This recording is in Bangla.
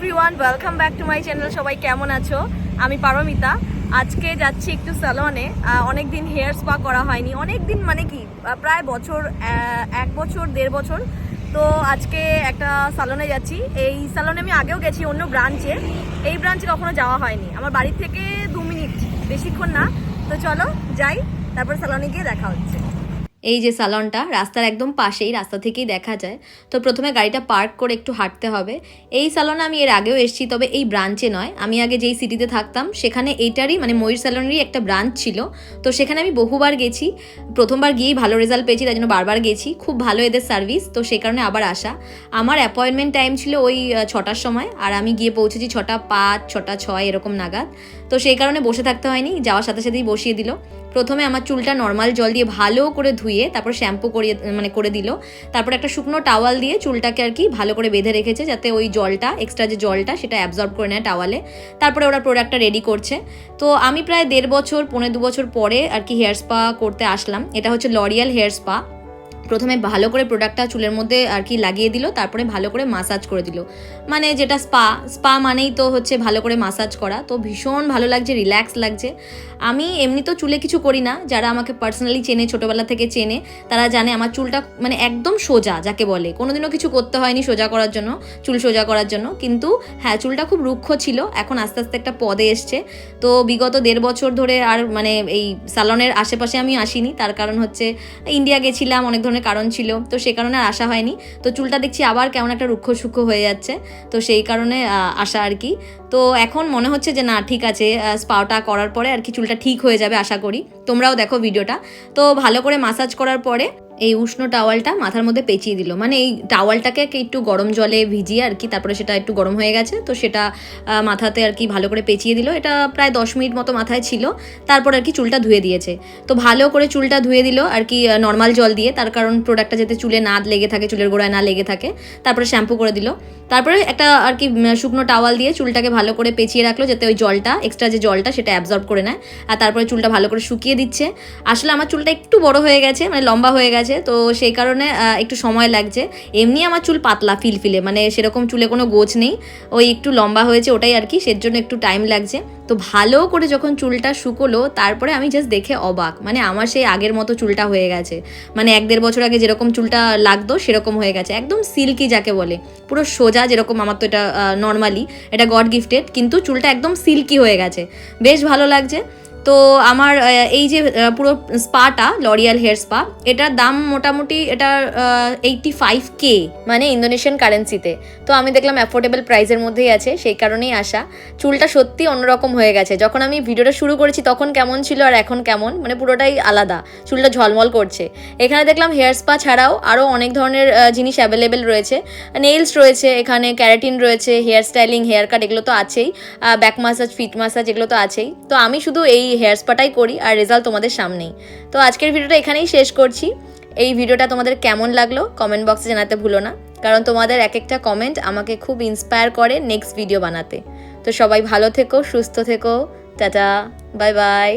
Everyone, welcome back to my channel. সবাই কেমন আছো? আমি পারমিতা। আজকে যাচ্ছি একটু স্যালনে। অনেক দিন হেয়ার স্পা করা হয়নি, অনেক দিন মানে কি প্রায় বছর, 1 বছর 1.5 বছর। তো আজকে একটা স্যালনে যাচ্ছি। এই স্যালনে আমি আগেও গেছি অন্য ব্রাঞ্চে, এই ব্রাঞ্চে কখনো যাওয়া হয়নি। আমার বাড়ি থেকে 2 মিনিট, বেশিক্ষণ না। তো চলো যাই, তারপর স্যালনে গিয়ে দেখা হচ্ছে। এই যে স্যালনটা রাস্তার একদম পাশেই, রাস্তা থেকেই দেখা যায়। তো প্রথমে গাড়িটা পার্ক করে একটু হাঁটতে হবে। এই স্যালনে আমি এর আগেও এসেছি, তবে এই ব্রাঞ্চে নয়। আমি আগে যেই সিটিতে থাকতাম সেখানে এইটারই মানে ময়ূর স্যালনেরই একটা ব্রাঞ্চ ছিল। তো সেখানে আমি বহুবার গেছি, প্রথমবার গিয়েই ভালো রেজাল্ট পেয়েছি, তাই জন্য বারবার গেছি। খুব ভালো এদের সার্ভিস, তো সেই কারণে আবার আসা। আমার অ্যাপয়েন্টমেন্ট টাইম ছিল ওই 6টার সময়, আর আমি গিয়ে পৌঁছেছি 6:05, 6:06 এরকম নাগাদ। তো সেই কারণে বসে থাকতে হয়নি, যাওয়ার সাথে সাথেই বসিয়ে দিল। প্রথমে আমার চুলটা নর্মাল জল দিয়ে ভালো করে ধুয়ে তারপর শ্যাম্পু করে দিল। তারপর একটা শুকনো টাওয়াল দিয়ে চুলটাকে আর কি ভালো করে বেঁধে রেখেছে, যাতে ওই জলটা, এক্সট্রা যে জলটা, সেটা অ্যাবজর্ব করে নেয় টাওয়ালে। তারপরে ওরা প্রোডাক্টটা রেডি করছে। তো আমি প্রায় 1.5 বছর, 1.25 বছর পরে আর কি হেয়ার স্পা করতে আসলাম। এটা হচ্ছে লরিয়াল হেয়ার স্পা। প্রথমে ভালো করে প্রোডাক্টটা চুলের মধ্যে আর কি লাগিয়ে দিল, তারপরে ভালো করে মাসাজ করে দিল। মানে যেটা স্পা মানেই তো হচ্ছে ভালো করে মাসাজ করা। তো ভীষণ ভালো লাগছে, রিল্যাক্স লাগছে। আমি এমনি তো চুলে কিছু করি না, যারা আমাকে পার্সোনালি চেনে, ছোটোবেলা থেকে চেনে, তারা জানে আমার চুলটা মানে একদম সোজা, যাকে বলে। কোনোদিনও কিছু করতে হয়নি সোজা করার জন্য, চুল সোজা করার জন্য। কিন্তু হ্যাঁ, চুলটা খুব রুক্ষ ছিল, এখন আস্তে আস্তে একটা পদে এসছে। তো বিগত 1.5 বছর ধরে আর মানে এই স্যালনের আশেপাশে আমি আসিনি, তার কারণ হচ্ছে ইন্ডিয়া গেছিলাম, অনেক ধরনের কারণ ছিল, তো সে কারণে আর আসা হয়নি। তো চুলটা দেখছি আবার কেমন একটা রুক্ষ সূক্ষ্ম হয়ে যাচ্ছে, তো সেই কারণে আসা আর কি। তো এখন মনে হচ্ছে যে না, ঠিক আছে, স্পাটা করার পরে আর কি চুলটা ঠিক হয়ে যাবে আশা করি। তোমরাও দেখো ভিডিওটা। তো ভালো করে মাসাজ করার পরে এই উষ্ণ টাওয়ালটা মাথার মধ্যে পেঁচিয়ে দিল। মানে এই টাওয়ালটাকে একটু গরম জলে ভিজিয়ে আর কি, তারপরে সেটা একটু গরম হয়ে গেছে, তো সেটা মাথাতে আর কি ভালো করে পেঁচিয়ে দিল। এটা প্রায় 10 মিনিট মতো মাথায় ছিল। তারপর আর কি চুলটা ধুয়ে দিয়েছে। তো ভালো করে চুলটা ধুয়ে দিল আর কি নর্মাল জল দিয়ে, তার কারণ প্রোডাক্টটা যাতে চুলে না লেগে থাকে, চুলের গোড়ায় না লেগে থাকে। তারপরে শ্যাম্পু করে দিল। তারপরে একটা আর কি শুকনো টাওয়াল দিয়ে চুলটাকে ভালো করে পেঁচিয়ে রাখলো, যাতে ওই জলটা, এক্সট্রা যে জলটা, সেটা অ্যাবজর্ব করে নেয়। আর তারপরে চুলটা ভালো করে শুকিয়ে দিচ্ছে। আসলে আমার চুলটা একটু বড় হয়ে গেছে, মানে লম্বা হয়ে গেছে, তো সেই কারণে একটু সময় লাগছে। এমনি আমার চুল পাতলা ফিলফিলে, মানে সেরকম চুলে কোনো গোছ নেই, ওই একটু লম্বা হয়েছে ওটাই আর কি, সেজন্য একটু টাইম লাগছে। তো ভালো করে যখন চুলটা শুকোলো, তারপরে আমি জাস্ট দেখে অবাক, মানে আমার সেই আগের মতো চুলটা হয়ে গেছে। মানে 1.5 বছর আগে যেরকম চুলটা লাগতো সেরকম হয়ে গেছে, একদম সিল্কি যাকে বলে, পুরো সোজা। যেরকম আমার তো এটা নর্মালি এটা গড গিফটেড, কিন্তু চুলটা একদম সিল্কি হয়ে গেছে, বেশ ভালো লাগছে। তো আমার এই যে পুরো স্পাটা, লরিয়াল হেয়ার স্পা, এটার দাম মোটামুটি এটার 85K, মানে ইন্দোনেশিয়ান কারেন্সিতে। তো আমি দেখলাম অ্যাফোর্ডেবল প্রাইসের মধ্যেই আছে, সেই কারণেই আসা। চুলটা সত্যি অন্যরকম হয়ে গেছে। যখন আমি ভিডিওটা শুরু করেছি তখন কেমন ছিল আর এখন কেমন, মানে পুরোটাই আলাদা, চুলটা ঝলমল করছে। এখানে দেখলাম হেয়ার স্পা ছাড়াও আরও অনেক ধরনের জিনিস অ্যাভেলেবেল রয়েছে। নেইলস রয়েছে এখানে, ক্যারাটিন রয়েছে, হেয়ার স্টাইলিং, হেয়ার কাট, এগুলো তো আছেই, ব্যাক মাসাজ, ফিট মাসাজ, এগুলো তো আছেই। তো আমি শুধু এই হেয়ার স্পাটাই করি, আর রেজাল্ট তোমাদের সামনেই। তো আজকের ভিডিওটা এখানেই শেষ করছি। এই ভিডিওটা তোমাদের কেমন লাগলো কমেন্ট বক্সে জানাতে ভুলো না, কারণ তোমাদের এক একটা কমেন্ট আমাকে খুব ইন্সপায়ার করে নেক্সট ভিডিও বানাতে। তো সবাই ভালো থেকো, সুস্থ থেকো, টাটা, বাই বাই।